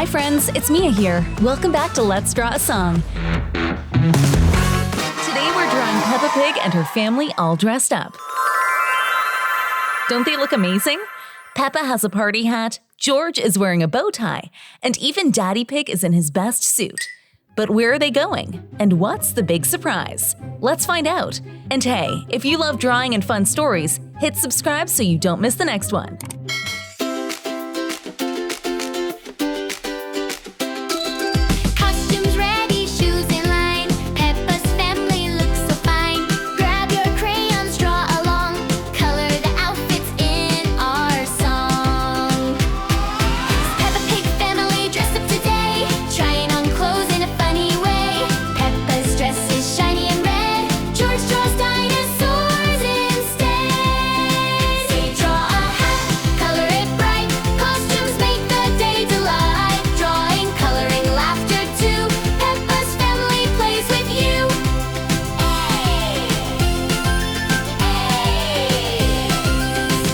Hi friends, it's Mia here. Welcome back to Let's Draw a Song. Today we're drawing Peppa Pig and her family all dressed up. Don't they look amazing? Peppa has a party hat, George is wearing a bow tie, and even Daddy Pig is in his best suit. But where are they going? And what's the big surprise? Let's find out. And hey, if you love drawing and fun stories, hit subscribe so you don't miss the next one. Costumes ready, shoes in line. Peppa's family looks so fine. Grab your crayons, draw along. Color the outfits in our song. Peppa Pig family dressed up today, trying on clothes in a funny way. Peppa's dress is shiny and red. George draws dinosaurs instead. They draw a hat, color it bright. Costumes make the day delight. Drawing, coloring, laughter too. Peppa's family plays with you.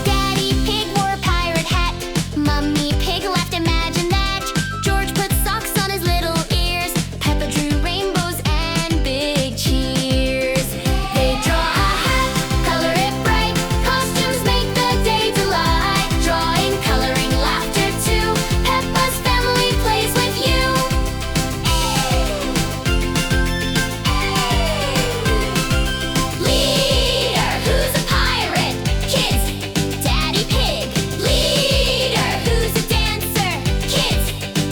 Daddy Pig wore a pirate hat. Mummy Pig laughed, imagine that. George put socks on his little ears. Peppa drew rainbows and big cheers. They draw a hat, color it bright. Costumes make the day delight. Drawing, coloring, laughter too. Peppa's family plays with you. Leader, who's a pirate? Kids, Daddy Pig. Leader, who's a dancer? Kids,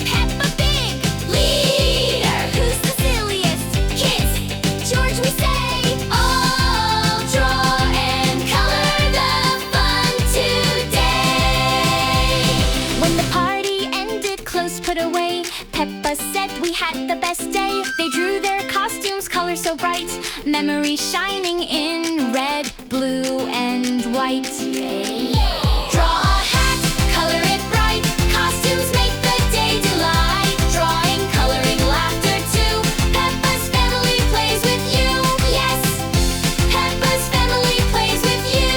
Peppa Pig. Leader, who's the silliest? Kids, George we say. All draw and color the fun today. When the party ended, clothes put away, Peppa said we had the best day. They drew their costumes, colors so bright, memories shining in red, blue, and white. Draw a hat, color it bright. Costumes make the day delight. Drawing, coloring, laughter too. Peppa's family plays with you. Yes, Peppa's family plays with you.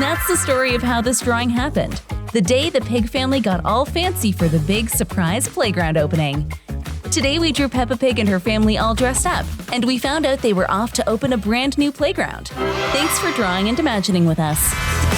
that's the story of how this drawing happened. The day the Pig family got all fancy for the big surprise playground opening. Today we drew Peppa Pig and her family all dressed up, and we found out they were off to open a brand new playground. Thanks for drawing and imagining with us.